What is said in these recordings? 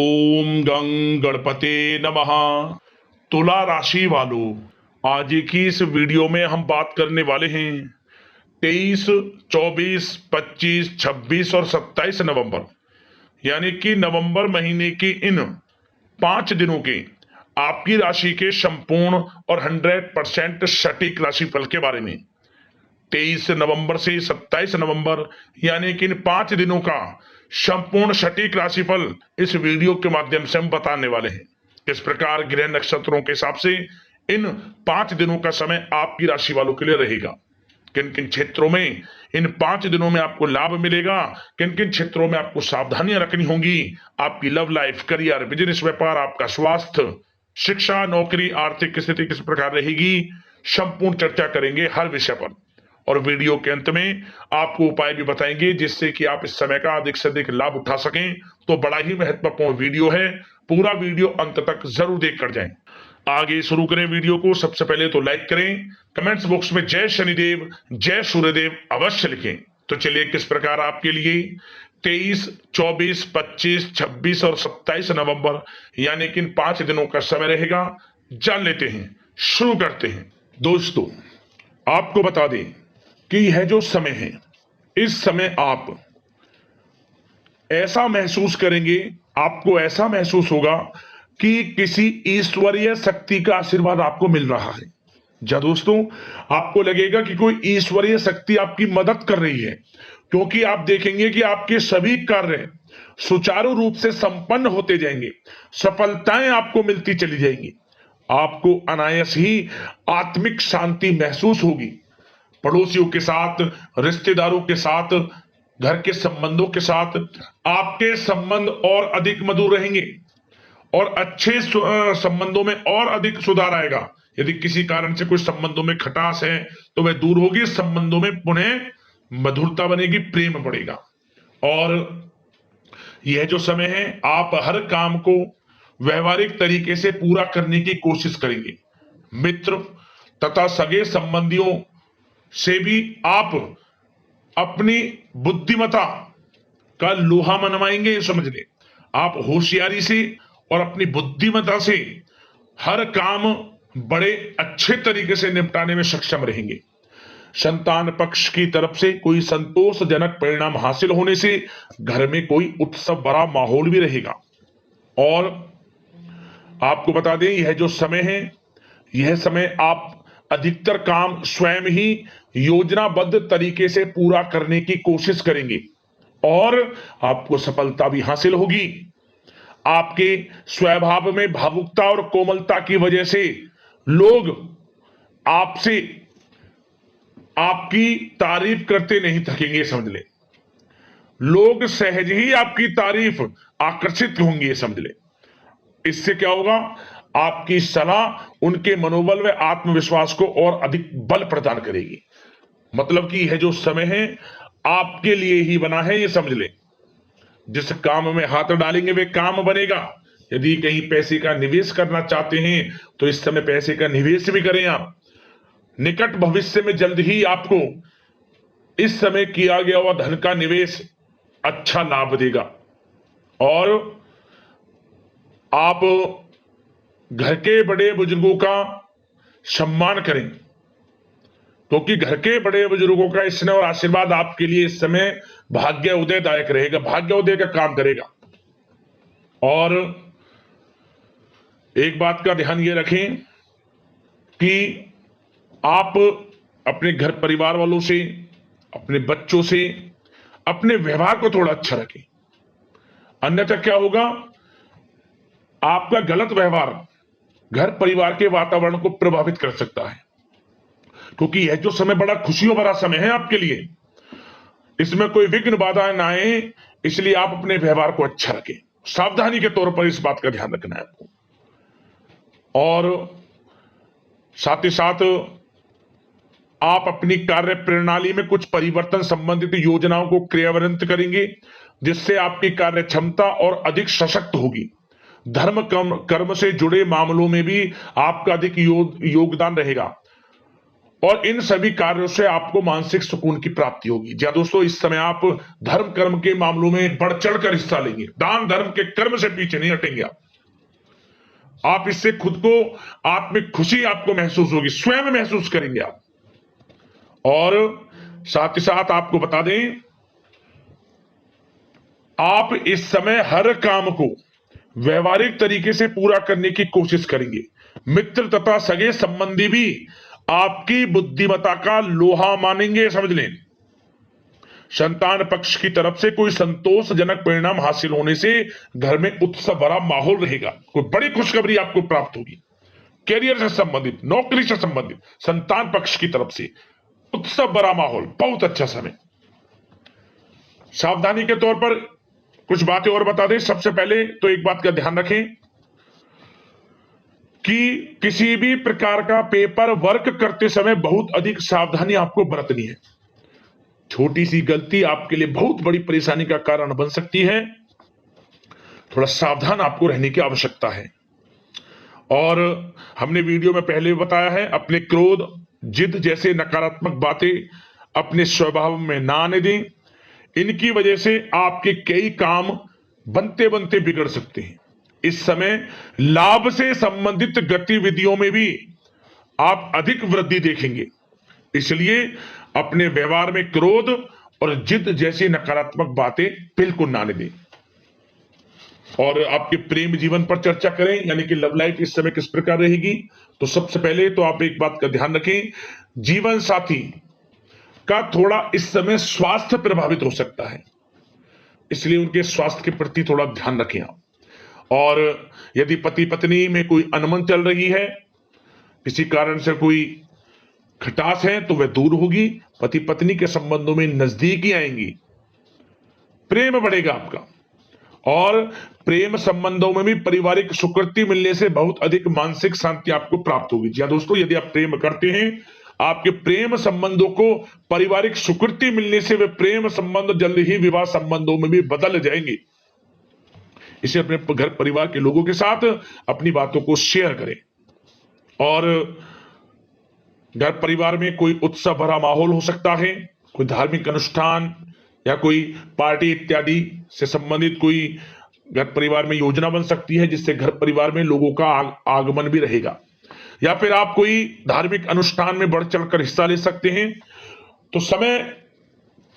ओम गं गणपते नमः। तुला राशि वालों, आज की इस वीडियो में हम बात करने वाले हैं 23, 24, 25, 26 और 27 नवंबर, यानी कि नवंबर महीने की इन 5 दिनों के आपकी राशि के संपूर्ण और 100% सटीक राशिफल के बारे में। 23 नवंबर से 27 नवंबर यानी कि इन 5 दिनों का संपूर्ण सटीक राशिफल इस वीडियो के माध्यम से हम बताने वाले हैं। किस प्रकार ग्रह नक्षत्रों के हिसाब से इन 5 दिनों का समय आपकी राशि वालों के लिए रहेगा, किन किन क्षेत्रों में इन 5 दिनों में आपको लाभ मिलेगा, किन किन क्षेत्रों में आपको सावधानियां रखनी होंगी, आपकी लव लाइफ, करियर, बिजनेस, व्यापार, आपका स्वास्थ्य, शिक्षा, नौकरी, आर्थिक स्थिति किस प्रकार रहेगी, संपूर्ण चर्चा करेंगे हर विषय पर। और वीडियो के अंत में आपको उपाय भी बताएंगे जिससे कि आप इस समय का अधिक से अधिक लाभ उठा सकें। तो बड़ा ही महत्वपूर्ण वीडियो है, पूरा वीडियो अंत तक जरूर देख कर जाएं। आगे शुरू करें वीडियो को। सबसे पहले तो लाइक करें, कमेंट्स बॉक्स में जय शनिदेव, जय सूर्यदेव अवश्य लिखें। तो चलिए किस प्रकार आपके लिए 23, 24, 25, 26 और 27 नवंबर यानी कि इन 5 दिनों का समय रहेगा, जान लेते हैं। शुरू करते हैं। दोस्तों, आपको बता दें कि यह जो समय है, इस समय आप ऐसा महसूस करेंगे, आपको ऐसा महसूस होगा कि किसी ईश्वरीय शक्ति का आशीर्वाद आपको मिल रहा है। जा दोस्तों, आपको लगेगा कि कोई ईश्वरीय शक्ति आपकी मदद कर रही है, क्योंकि आप देखेंगे कि आपके सभी कार्य सुचारू रूप से संपन्न होते जाएंगे, सफलताएं आपको मिलती चली जाएंगी, आपको अनायास ही आत्मिक शांति महसूस होगी। पड़ोसियों के साथ, रिश्तेदारों के साथ, घर के संबंधों के साथ आपके संबंध और अधिक मधुर रहेंगे और अच्छे संबंधों में और अधिक सुधार आएगा। यदि किसी कारण से कोई संबंधों में खटास है तो वह दूर होगी, संबंधों में पुनः मधुरता बनेगी, प्रेम बढ़ेगा। और यह जो समय है, आप हर काम को व्यवहारिक तरीके से पूरा करने की कोशिश करेंगे। मित्र तथा सगे संबंधियों से भी आप अपनी बुद्धिमता का लोहा मनवाएंगे। समझ ले, आप होशियारी से और अपनी बुद्धिमता से हर काम बड़े अच्छे तरीके से निपटाने में सक्षम रहेंगे। संतान पक्ष की तरफ से कोई संतोषजनक परिणाम हासिल होने से घर में कोई उत्सव भरा माहौल भी रहेगा। और आपको बता दें, यह जो समय है, यह समय आप अधिकतर काम स्वयं ही योजनाबद्ध तरीके से पूरा करने की कोशिश करेंगे और आपको सफलता भी हासिल होगी। आपके स्वभाव में भावुकता और कोमलता की वजह से लोग आपसे आपकी तारीफ करते नहीं थकेंगे। समझ ले, लोग सहज ही आपकी तारीफ आकर्षित होंगे। समझ ले, इससे क्या होगा, आपकी सलाह उनके मनोबल व आत्मविश्वास को और अधिक बल प्रदान करेगी। मतलब कि यह जो समय है आपके लिए ही बना है, ये समझ ले। जिस काम में हाथ डालेंगे वे काम बनेगा। यदि कहीं पैसे का निवेश करना चाहते हैं तो इस समय पैसे का निवेश भी करें आप। निकट भविष्य में जल्द ही आपको इस समय किया गया हुआ धन का निवेश अच्छा लाभ देगा। और आप घर के बड़े बुजुर्गों का सम्मान करें, क्योंकि घर के बड़े बुजुर्गों का स्नेह और आशीर्वाद आपके लिए इस समय भाग्य उदयदायक रहेगा, भाग्य उदय का काम करेगा। और एक बात का ध्यान ये रखें कि आप अपने घर परिवार वालों से, अपने बच्चों से अपने व्यवहार को थोड़ा अच्छा रखें। अन्यथा क्या होगा, आपका गलत व्यवहार घर परिवार के वातावरण को प्रभावित कर सकता है। क्योंकि यह जो समय बड़ा खुशियों भरा समय है आपके लिए, इसमें कोई विघ्न बाधाएं ना आए, इसलिए आप अपने व्यवहार को अच्छा रखें। सावधानी के तौर पर इस बात का ध्यान रखना है आपको। और साथ ही साथ आप अपनी कार्य प्रणाली में कुछ परिवर्तन संबंधित योजनाओं को क्रियान्वित करेंगे, जिससे आपकी कार्य क्षमता और अधिक सशक्त होगी। धर्म कर्म से जुड़े मामलों में भी आपका अधिक योगदान रहेगा और इन सभी कार्यों से आपको मानसिक सुकून की प्राप्ति होगी। जी हाँ दोस्तों, इस समय आप धर्म कर्म के मामलों में बढ़ चढ़कर हिस्सा लेंगे। दान धर्म के कर्म से पीछे नहीं हटेंगे आप इससे खुद को आत्मिक खुशी आपको महसूस होगी, स्वयं महसूस करेंगे आप। और साथ ही साथ आपको बता दें, आप इस समय हर काम को व्यवहारिक तरीके से पूरा करने की कोशिश करेंगे। मित्र तथा सगे संबंधी भी आपकी बुद्धिमत्ता का लोहा मानेंगे, समझ लें। संतान पक्ष की तरफ से कोई संतोषजनक परिणाम हासिल होने से घर में उत्सव भरा माहौल रहेगा। कोई बड़ी खुशखबरी आपको प्राप्त होगी, कैरियर से संबंधित, नौकरी से संबंधित, संतान पक्ष की तरफ से उत्सव भरा माहौल, बहुत अच्छा समय। सावधानी के तौर पर कुछ बातें और बता दें। सबसे पहले तो एक बात का ध्यान रखें कि किसी भी प्रकार का पेपर वर्क करते समय बहुत अधिक सावधानी आपको बरतनी है। छोटी सी गलती आपके लिए बहुत बड़ी परेशानी का कारण बन सकती है। थोड़ा सावधान आपको रहने की आवश्यकता है। और हमने वीडियो में पहले भी बताया है, अपने क्रोध, जिद जैसे नकारात्मक बातें अपने स्वभाव में ना आने दें। इनकी वजह से आपके कई काम बनते बनते बिगड़ सकते हैं। इस समय लाभ से संबंधित गतिविधियों में भी आप अधिक वृद्धि देखेंगे, इसलिए अपने व्यवहार में क्रोध और जिद जैसी नकारात्मक बातें बिल्कुल ना आने दें। और आपके प्रेम जीवन पर चर्चा करें, यानी कि लव लाइफ इस समय किस प्रकार रहेगी। तो सबसे पहले तो आप एक बात का ध्यान रखें, जीवन साथी का थोड़ा इस समय स्वास्थ्य प्रभावित हो सकता है, इसलिए उनके स्वास्थ्य के प्रति थोड़ा ध्यान रखें आप। और यदि पति पत्नी में कोई अनबन चल रही है, किसी कारण से कोई खटास है, तो वह दूर होगी। पति पत्नी के संबंधों में नजदीकी आएंगी, प्रेम बढ़ेगा आपका। और प्रेम संबंधों में भी पारिवारिक स्वीकृति मिलने से बहुत अधिक मानसिक शांति आपको प्राप्त होगी। जी दोस्तों, यदि आप प्रेम करते हैं, आपके प्रेम संबंधों को पारिवारिक स्वीकृति मिलने से वे प्रेम संबंध जल्द ही विवाह संबंधों में भी बदल जाएंगे। इसे अपने घर परिवार के लोगों के साथ अपनी बातों को शेयर करें। और घर परिवार में कोई उत्सव भरा माहौल हो सकता है, कोई धार्मिक अनुष्ठान या कोई पार्टी इत्यादि से संबंधित कोई घर परिवार में योजना बन सकती है, जिससे घर परिवार में लोगों का आगमन भी रहेगा। या फिर आप कोई धार्मिक अनुष्ठान में बढ़ चढ़कर हिस्सा ले सकते हैं। तो समय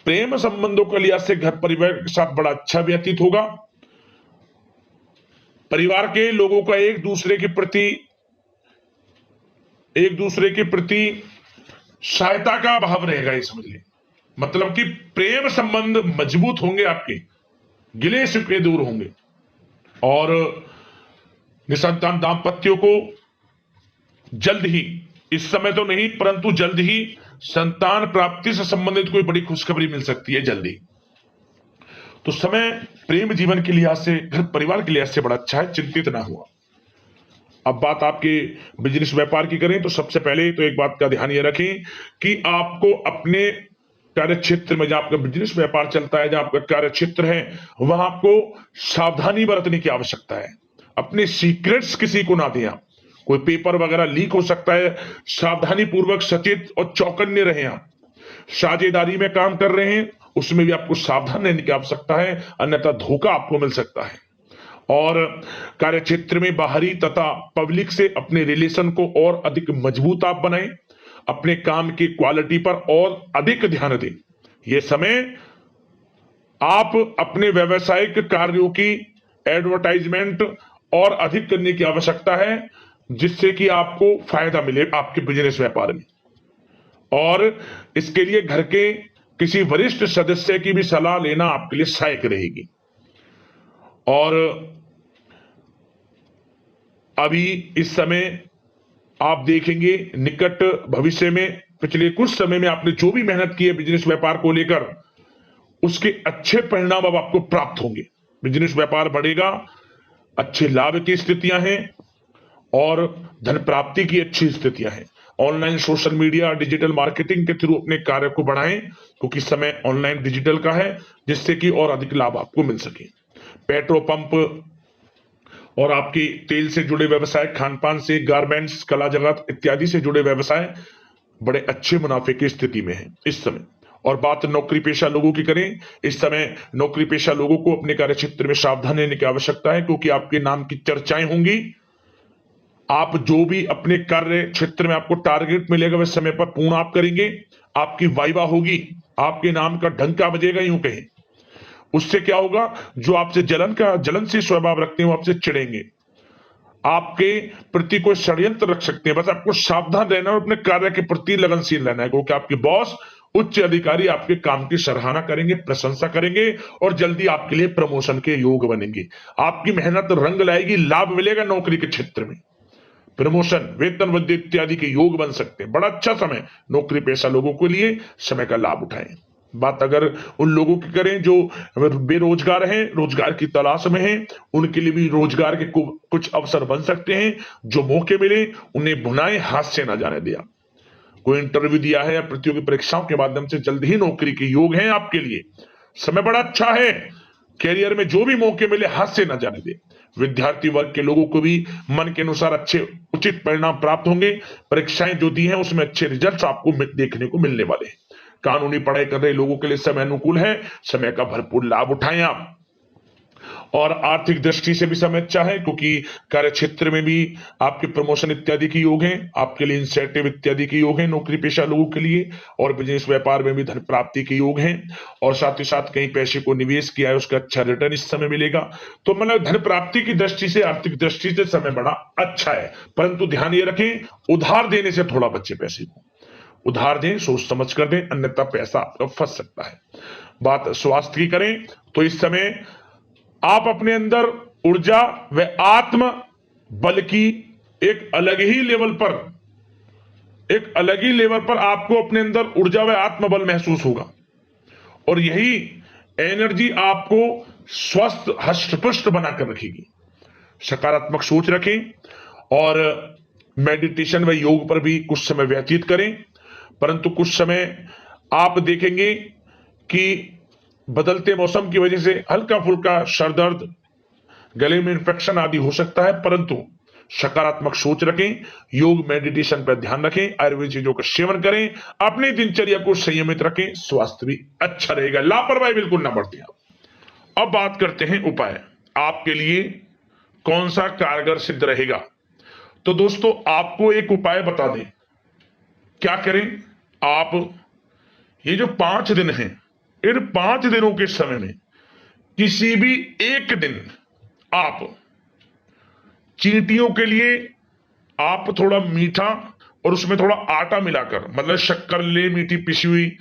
प्रेम संबंधों के लिहाज से घर परिवार के साथ बड़ा अच्छा व्यतीत होगा। परिवार के लोगों का एक दूसरे के प्रति सहायता का भाव रहेगा, ये समझ लें। मतलब कि प्रेम संबंध मजबूत होंगे, आपके गिले शिकवे दूर होंगे। और निसंतान दाम्पत्यों को जल्द ही, इस समय तो नहीं परंतु जल्द ही संतान प्राप्ति से संबंधित कोई बड़ी खुशखबरी मिल सकती है जल्दी। तो समय प्रेम जीवन के लिहाज से, घर परिवार के लिहाज से बड़ा अच्छा है, चिंतित ना हुआ। अब बात आपके बिजनेस व्यापार की करें, तो सबसे पहले तो एक बात का ध्यान ये रखें कि आपको अपने कार्य क्षेत्र में, जहां आपका बिजनेस व्यापार चलता है, जहां आपका कार्य क्षेत्र है, वहां आपको सावधानी बरतने की आवश्यकता है। अपने सीक्रेट्स किसी को ना दें आप। कोई पेपर वगैरह लीक हो सकता है, सावधानी पूर्वक सचेत और चौकन्ने रहें आप। साझेदारी में काम कर रहे हैं, उसमें भी आपको सावधान रहने की आवश्यकता है, अन्यथा धोखा आपको मिल सकता है। और कार्य क्षेत्र में बाहरी तथा पब्लिक से अपने रिलेशन को और अधिक मजबूत आप बनाएं। अपने काम की क्वालिटी पर और अधिक ध्यान दें। यह समय आप अपने व्यावसायिक कार्यों की एडवर्टाइजमेंट और अधिक करने की आवश्यकता है, जिससे कि आपको फायदा मिले आपके बिजनेस व्यापार में। और इसके लिए घर के किसी वरिष्ठ सदस्य की भी सलाह लेना आपके लिए सहायक रहेगी। और अभी इस समय आप देखेंगे, निकट भविष्य में, पिछले कुछ समय में आपने जो भी मेहनत की है बिजनेस व्यापार को लेकर, उसके अच्छे परिणाम अब आपको प्राप्त होंगे। बिजनेस व्यापार बढ़ेगा, अच्छे लाभ की स्थितियां हैं और धन प्राप्ति की अच्छी स्थितियां हैं। Online social media, digital marketing के थ्रू अपने कार्य को बढ़ाएं, क्योंकि समय ऑनलाइन डिजिटल का है, जिससे कि और अधिक लाभ आपको मिल सके। पेट्रोल पंप और आपके तेल से जुड़े व्यवसाय, खान पान से, गारमेंट्स, कला जगत इत्यादि से जुड़े व्यवसाय बड़े अच्छे मुनाफे की स्थिति में है इस समय। और बात नौकरी पेशा लोगों की करें, इस समय नौकरी पेशा लोगों को अपने कार्य क्षेत्र में सावधान रहने की आवश्यकता है, क्योंकि आपके नाम की चर्चाएं होंगी। आप जो भी अपने कार्य क्षेत्र में आपको टारगेट मिलेगा वह समय पर पूर्ण आप करेंगे। आपकी वाइवा होगी, आपके नाम का डंका बजेगा, यूं कहें। उससे क्या होगा, जो आपसे जलनशील स्वभाव रखते हैं वो आपसे चिढ़ेंगे, आपके प्रति कोई षड्यंत्र रख सकते हैं। बस आपको सावधान रहना और अपने कार्य के प्रति लगनशील रहना है, क्योंकि आपके बॉस उच्च अधिकारी आपके काम की सराहना करेंगे, प्रशंसा करेंगे और जल्दी आपके लिए प्रमोशन के योग बनेंगे। आपकी मेहनत रंग लाएगी, लाभ मिलेगा नौकरी के क्षेत्र में, प्रमोशन, वेतन वृद्धि इत्यादि के योग बन सकते हैं। बड़ा अच्छा समय नौकरी पेशा लोगों के लिए, समय का लाभ उठाएं। बात अगर उन लोगों की करें जो बेरोजगार हैं, रोजगार की तलाश में हैं, उनके लिए भी रोजगार के कुछ अवसर बन सकते हैं। जो मौके मिले उन्हें भुनाएं, हाथ से ना जाने दिया। कोई इंटरव्यू दिया है या प्रतियोगी परीक्षाओं के माध्यम से जल्द ही नौकरी के योग हैं आपके लिए। समय बड़ा अच्छा है, कैरियर में जो भी मौके मिले हाथ से ना जाने दे। विद्यार्थी वर्ग के लोगों को भी मन के अनुसार अच्छे उचित परिणाम प्राप्त होंगे। परीक्षाएं जो दी हैं उसमें अच्छे रिजल्ट आपको देखने को मिलने वाले हैं। कानूनी पढ़ाई कर रहे लोगों के लिए समय अनुकूल है, समय का भरपूर लाभ उठाएं आप। और आर्थिक दृष्टि से भी समय अच्छा है, क्योंकि कार्य क्षेत्र में भी आपके प्रमोशन इत्यादि के योग हैं, आपके लिए इंसेंटिव इत्यादि के योग हैं नौकरी पेशा लोगों के लिए। और बिजनेस व्यापार में भी धन प्राप्ति के योग हैं, और साथ ही साथ कहीं पैसे को निवेश किया है उसका अच्छा रिटर्न इस समय मिलेगा। तो मतलब धन प्राप्ति की दृष्टि से, आर्थिक दृष्टि से समय बड़ा अच्छा है। परंतु ध्यान ये रखें, उधार देने से थोड़ा बचे, पैसे को उधार दें, सोच समझ कर दें, अन्यथा पैसा आपका फंस सकता है। बात स्वास्थ्य की करें तो इस समय आप अपने अंदर ऊर्जा व आत्म बल की एक अलग ही लेवल पर आपको अपने अंदर ऊर्जा व आत्म बल महसूस होगा, और यही एनर्जी आपको स्वस्थ हष्ट-पुष्ट बनाकर रखेगी। सकारात्मक सोच रखें और मेडिटेशन व योग पर भी कुछ समय व्यतीत करें। परंतु कुछ समय आप देखेंगे कि बदलते मौसम की वजह से हल्का फुल्का सर दर्द, गले में इंफेक्शन आदि हो सकता है, परंतु सकारात्मक सोच रखें, योग मेडिटेशन पर ध्यान रखें, आयुर्वेद चीजों का सेवन करें, अपनी दिनचर्या को संयमित रखें, स्वास्थ्य भी अच्छा रहेगा। लापरवाही बिल्कुल ना बरतें। अब बात करते हैं उपाय, आपके लिए कौन सा कारगर सिद्ध रहेगा। तो दोस्तों आपको एक उपाय बता दें, क्या करें आप, ये जो 5 दिन हैं, इन 5 दिनों के समय में किसी भी एक दिन आप चींटियों के लिए आप थोड़ा मीठा और उसमें थोड़ा आटा मिलाकर, मतलब शक्कर ले, मीठी पिसी हुई,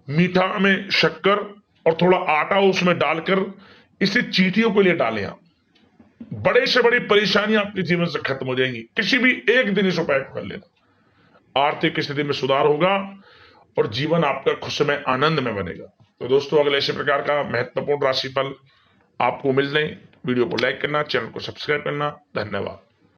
मीठा में शक्कर और थोड़ा आटा उसमें डालकर इसे चींटियों के लिए डालें। आप बड़े से बड़ी परेशानियां आपके जीवन से खत्म हो जाएंगी। किसी भी एक दिन इस उपाय को कर लेना, आर्थिक स्थिति में सुधार होगा और जीवन आपका खुशमय आनंद में बनेगा। तो दोस्तों अगले इसी प्रकार का महत्वपूर्ण राशिफल आपको मिल जाए, वीडियो को लाइक करना, चैनल को सब्सक्राइब करना। धन्यवाद।